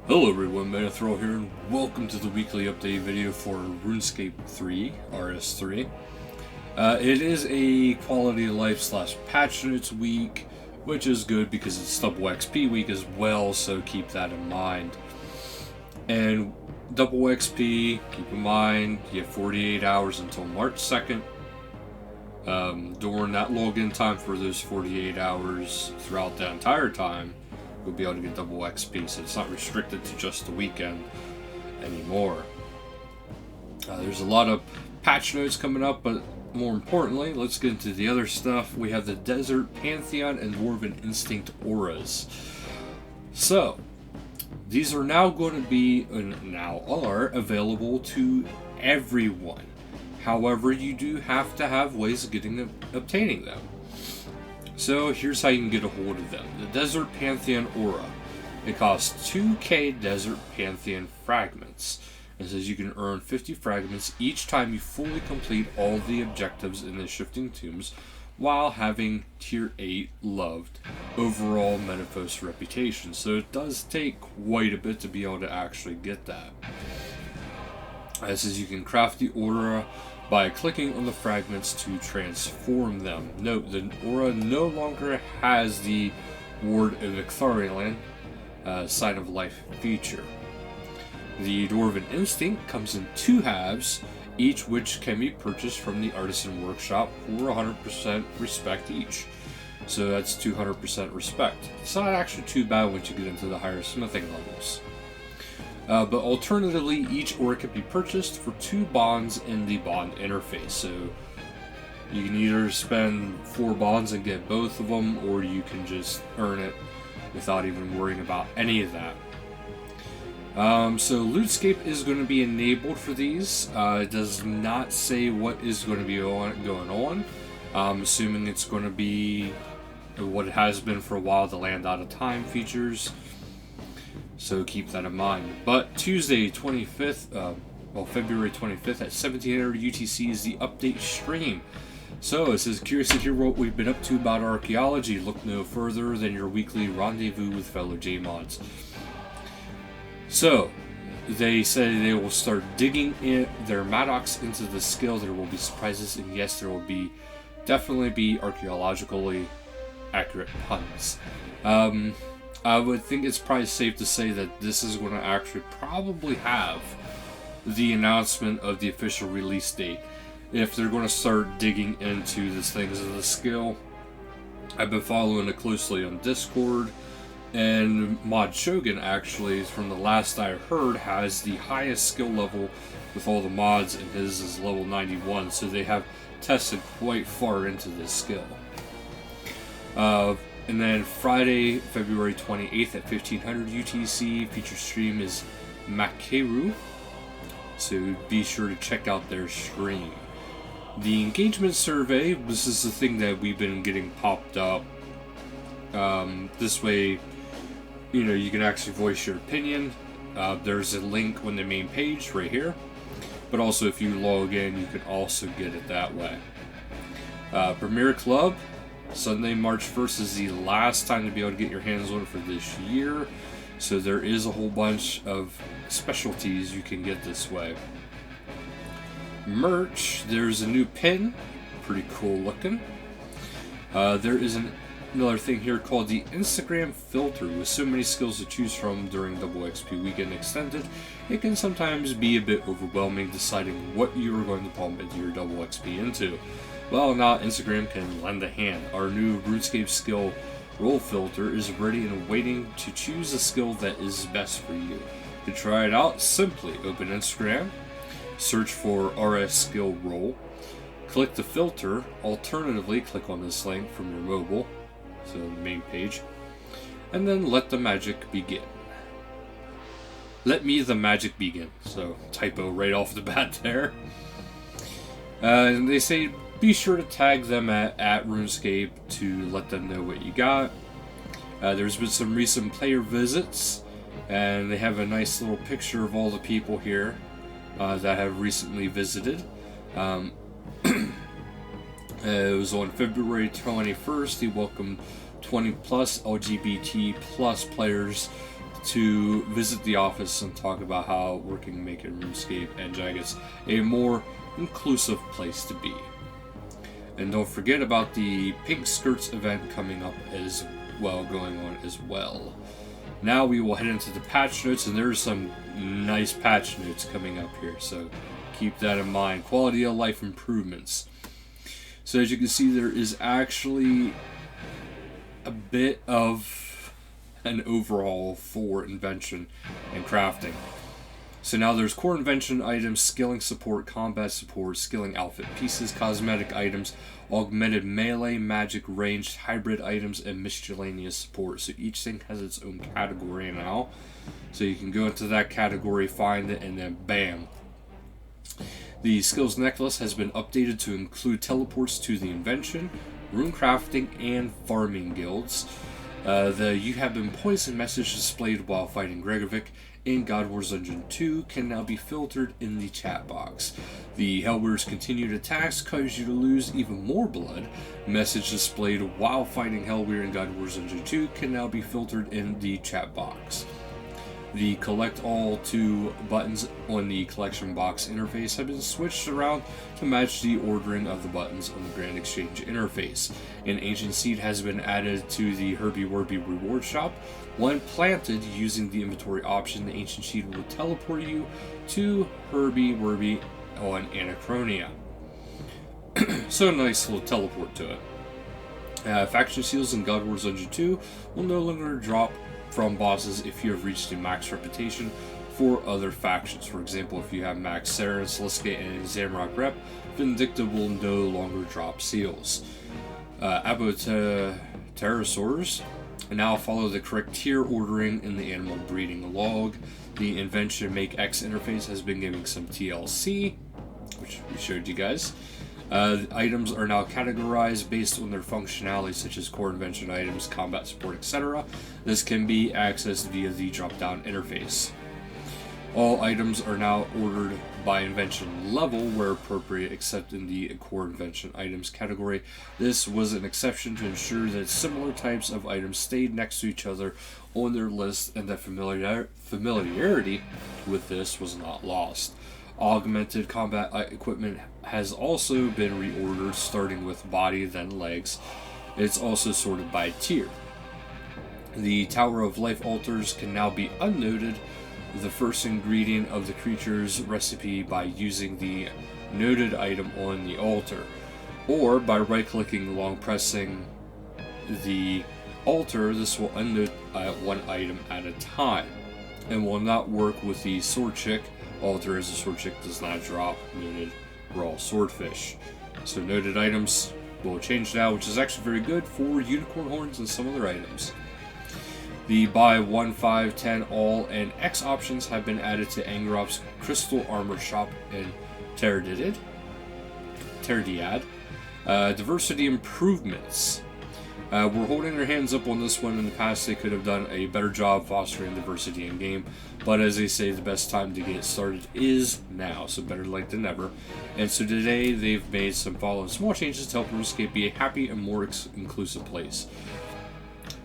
Hello everyone, Manithral here, and welcome to the weekly update video for RuneScape 3, RS3. It is a quality of life / patch notes week, which is good because it's double XP week as well, so keep that in mind. And double XP, keep in mind, you have 48 hours until March 2nd. During that login time for those 48 hours throughout the entire time, you'll be able to get double XP, so it's not restricted to just the weekend anymore. There's a lot of patch notes coming up, but more importantly, let's get into the other stuff. We have the Desert Pantheon and Dwarven Instinct auras. So, these are now going to be, and now are, available to everyone. However, you do have to have ways of obtaining them. So here's how you can get a hold of them. The Desert Pantheon Aura. It costs 2k Desert Pantheon fragments. It says you can earn 50 fragments each time you fully complete all the objectives in the Shifting Tombs while having tier 8 loved overall Menaphos reputation. So it does take quite a bit to be able to actually get that. It says you can craft the aura by clicking on the fragments to transform them. Note, the aura no longer has the Ward of Ictharian Sign of Life feature. The Dwarven Instinct comes in 2 halves, each which can be purchased from the Artisan Workshop for 100% respect each. So that's 200% respect. It's not actually too bad once you get into the higher smithing levels. But alternatively, each aura can be purchased for 2 bonds in the bond interface. So you can either spend 4 bonds and get both of them, or you can just earn it without even worrying about any of that. So Lootscape is going to be enabled for these. It does not say what is going to be going on. I'm assuming it's going to be what it has been for a while, the Land Out of Time features. So keep that in mind. But Tuesday, February 25th at 1700 UTC is the update stream. So it says, curious to hear what we've been up to about archaeology. Look no further than your weekly rendezvous with fellow JMods. So they say they will start digging in their Maddox into the skill. There will be surprises, and yes, there will definitely be archaeologically accurate puns. I would think it's probably safe to say that this is going to actually probably have the announcement of the official release date. If they're going to start digging into this thing as a skill. I've been following it closely on Discord, and Mod Shogun actually, from the last I heard, has the highest skill level with all the mods, and his is level 91, so they have tested quite far into this skill. And then Friday, February 28th at 1500 UTC, featured stream is Makeru, so be sure to check out their stream. The engagement survey, this is the thing that we've been getting popped up. This way, you can actually voice your opinion. There's a link on the main page right here, but also if you log in, you can also get it that way. Premier Club, Sunday, March 1st is the last time to be able to get your hands on it for this year. So there is a whole bunch of specialties you can get this way. Merch, there's a new pin. Pretty cool looking. There is another thing here called the Instagram filter. With so many skills to choose from during Double XP Weekend Extended, it can sometimes be a bit overwhelming deciding what you are going to pump into your Double XP into. Well, now Instagram can lend a hand. Our new RuneScape skill role filter is ready and waiting to choose a skill that is best for you. To try it out, simply open Instagram, search for RS skill role, click the filter, alternatively click on this link from your mobile, so the main page, and then let the magic begin. Let me the magic begin. So typo right off the bat there. And they say be sure to tag them at RuneScape to let them know what you got. There's been some recent player visits, and they have a nice little picture of all the people here that have recently visited. It was on February 21st. He welcomed 20 plus LGBT plus players to visit the office and talk about how working to make RuneScape and Jagex a more inclusive place to be. And don't forget about the Pink Skirts event coming up as well, going on as well. Now we will head into the patch notes, and there's some nice patch notes coming up here, so keep that in mind. Quality of life improvements. So as you can see, there is actually a bit of an overhaul for invention and crafting. So now there's core invention items, skilling support, combat support, skilling outfit pieces, cosmetic items, augmented melee, magic, ranged, hybrid items, and miscellaneous support. So each thing has its own category now. So you can go into that category, find it, and then bam. The skills necklace has been updated to include teleports to the invention, rune crafting, and farming guilds. The "You have been poisoned" message displayed while fighting Gregovic in God Wars Dungeon 2 can now be filtered in the chat box. The Hellweir's continued attacks cause you to lose even more blood message displayed while fighting Hellweir in God Wars Dungeon 2 can now be filtered in the chat box. The collect all 2 buttons on the collection box interface have been switched around to match the ordering of the buttons on the Grand Exchange interface. An ancient seed has been added to the Herbie Werby reward shop. When planted using the inventory option, the ancient seed will teleport you to Herbie Werby on Anachronia. So nice little teleport to it. Faction seals in God Wars Dungeon 2 will no longer drop from bosses if you have reached a max reputation for other factions. For example, if you have max Saren, Sliska, and Zamrock rep, Vindicta will no longer drop seals. Pterosaurs now follow the correct tier ordering in the animal breeding log. The Invention Make X interface has been giving some TLC, which we showed you guys. Items are now categorized based on their functionality, such as core invention items, combat support, etc. This can be accessed via the drop-down interface. All items are now ordered by invention level where appropriate, except in the core invention items category. This was an exception to ensure that similar types of items stayed next to each other on their list and that familiarity with this was not lost. Augmented combat equipment has also been reordered, starting with body, then legs. It's also sorted by tier. The Tower of Life altars can now be unnoted, the first ingredient of the creature's recipe, by using the noted item on the altar, or by right-clicking and long pressing the altar. This will unnote one item at a time, and will not work with the Sword Chick altar, as the Sword Chick does not drop noted raw swordfish. So noted items will change now, which is actually very good for unicorn horns and some other items. The buy 1, 5, 10, all, and X options have been added to Angrop's Crystal Armor Shop in Terdiad. Diversity improvements. We're holding our hands up on this one. In the past, they could have done a better job fostering diversity in game, but as they say, the best time to get started is now, so better late than never. And so today, they've made some following small changes to help RuneScape be a happy and more inclusive place.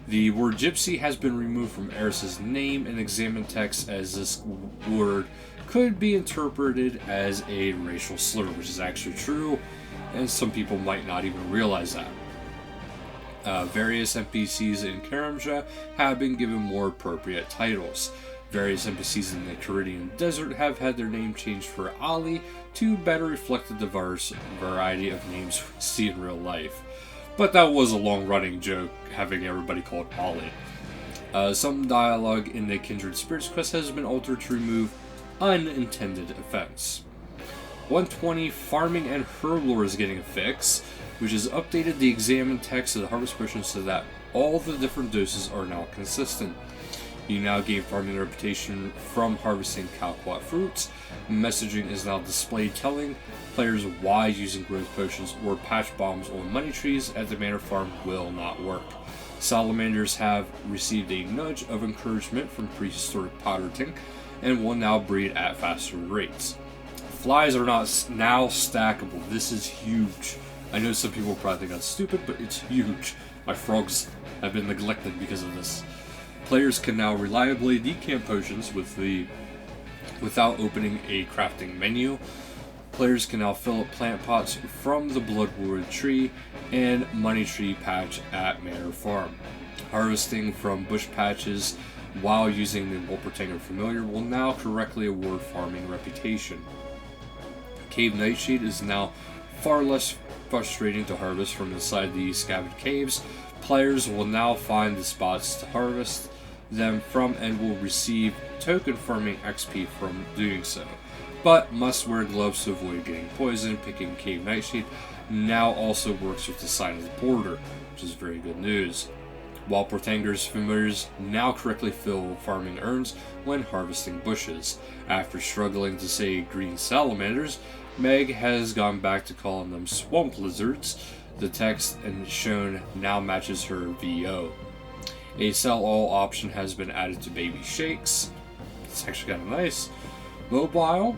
The word gypsy has been removed from Eris's name and examined text, as this word could be interpreted as a racial slur, which is actually true, and some people might not even realize that. Various NPCs in Karamja have been given more appropriate titles. Various NPCs in the Caridian Desert have had their name changed for Ali to better reflect the diverse variety of names we see in real life. But that was a long-running joke, having everybody called Ali. Some dialogue in the Kindred Spirits quest has been altered to remove unintended offense. 120 Farming and Herblore is getting a fix, which has updated the examined text of the harvest potion so that all the different doses are now consistent. You now gain farming reputation from harvesting Calquat fruits. Messaging is now displayed telling players why using growth potions or patch bombs on money trees at the manor farm will not work. Salamanders have received a nudge of encouragement from prehistoric Potterting and will now breed at faster rates. Flies are not now stackable. This is huge. I know some people probably think that's stupid, but it's huge. My frogs have been neglected because of this. Players can now reliably decamp potions without opening a crafting menu. Players can now fill up plant pots from the Bloodwood tree and Money Tree patch at Manor Farm. Harvesting from bush patches while using the Wolpertanger Familiar will now correctly award farming reputation. Cave Nightshade is now far less frustrating to harvest from inside the scavenged caves. Players will now find the spots to harvest them from and will receive token farming XP from doing so, but must wear gloves to avoid getting poisoned. Picking Cave Nightshade now also works with the side of the border, which is very good news. While Wolpertanger's Familiars now correctly fill farming urns when harvesting bushes. After struggling to say green salamanders, Meg has gone back to calling them swamp lizards. The text shown now matches her VO. A sell-all option has been added to Baby Shakes. It's actually kind of nice. Mobile,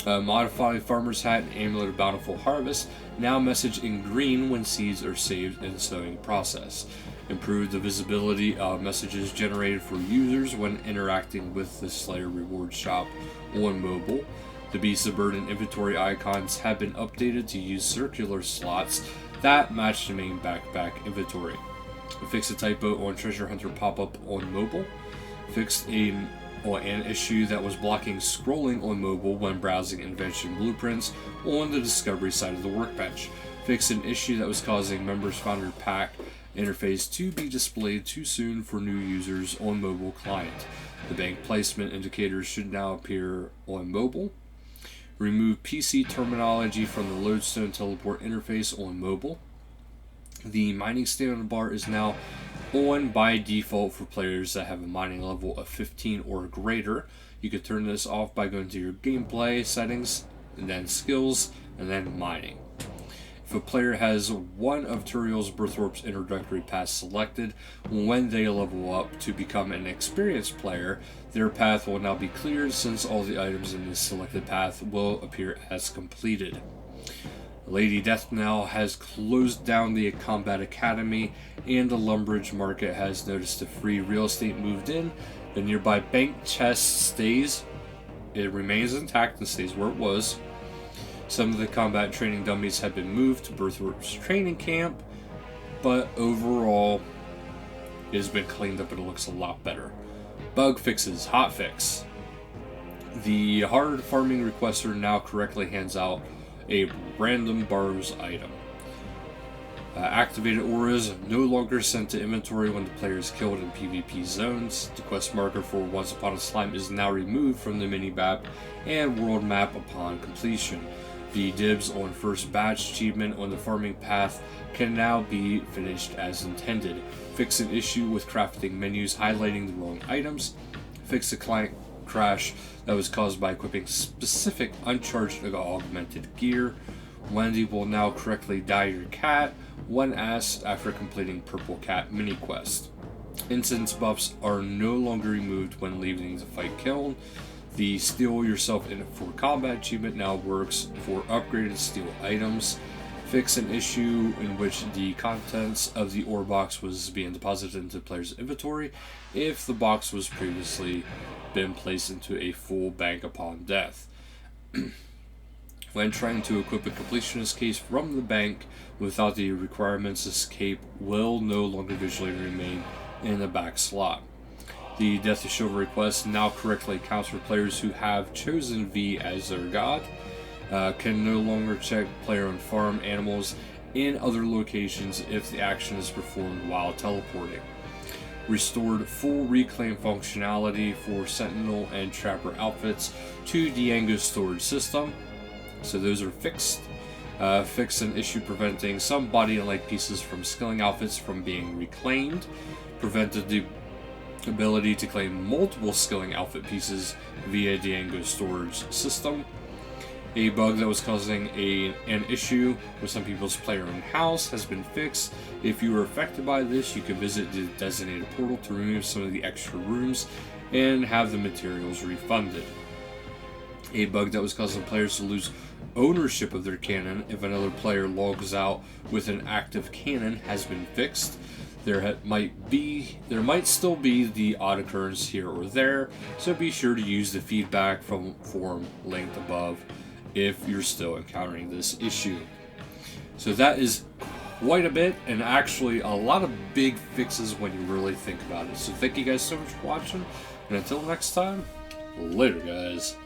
modified Farmer's Hat and Amulet of Bountiful Harvest now message in green when seeds are saved in the sowing process. Improve the visibility of messages generated for users when interacting with the Slayer reward shop on mobile. The Beast of Burden inventory icons have been updated to use circular slots that match the main backpack inventory. Fix a typo on Treasure Hunter pop-up on mobile. Fixed an issue that was blocking scrolling on mobile when browsing invention blueprints on the discovery side of the workbench. Fixed an issue that was causing Members Founder Pack interface to be displayed too soon for new users on mobile client. The bank placement indicators should now appear on mobile. Remove PC terminology from the Lodestone teleport interface on mobile. The mining stamina bar is now on by default for players that have a mining level of 15 or greater. You can turn this off by going to your gameplay settings, and then skills, and then mining. If a player has one of Turiel's Berthorpe's introductory paths selected, when they level up to become an experienced player, their path will now be cleared since all the items in this selected path will appear as completed. Lady Death now has closed down the Combat Academy, and the Lumbridge Market has noticed the free real estate moved in. The nearby bank chest remains intact and stays where it was. Some of the combat training dummies have been moved to Berthorpe's training camp, but overall it has been cleaned up and it looks a lot better. Bug fixes, hotfix. The hard farming requester now correctly hands out a random borrows item. Activated auras no longer sent to inventory when the player is killed in PvP zones. The quest marker for Once Upon a Slime is now removed from the mini-map and world map upon completion. The dibs on first batch achievement on the farming path can now be finished as intended. Fix an issue with crafting menus highlighting the wrong items. Fix a client crash that was caused by equipping specific uncharged augmented gear. Wendy will now correctly dye your cat when asked after completing Purple Cat mini quest. Incense buffs are no longer removed when leaving the fight kiln. The Steal Yourself in for Combat achievement now works for upgraded steel items. Fix an issue in which the contents of the ore box was being deposited into the player's inventory if the box was previously been placed into a full bank upon death. When trying to equip a completionist case from the bank without the requirements, escape will no longer visually remain in the back slot. The Death of Chivalry quest now correctly accounts for players who have chosen V as their god. Can no longer check player-owned farm animals in other locations if the action is performed while teleporting. Restored full reclaim functionality for Sentinel and Trapper outfits to Diango's storage system. So those are fixed. Fix an issue preventing some body and leg pieces from skilling outfits from being reclaimed. Prevented the ability to claim multiple skilling outfit pieces via Diango's storage system. A bug that was causing an issue with some people's player-owned house has been fixed. If you were affected by this, you can visit the designated portal to remove some of the extra rooms and have the materials refunded. A bug that was causing players to lose ownership of their cannon if another player logs out with an active cannon has been fixed. There might still be the odd occurrence here or there, so be sure to use the feedback from form linked above if you're still encountering this issue. So that is quite a bit, and actually a lot of big fixes when you really think about it. So thank you guys so much for watching, and until next time, later guys.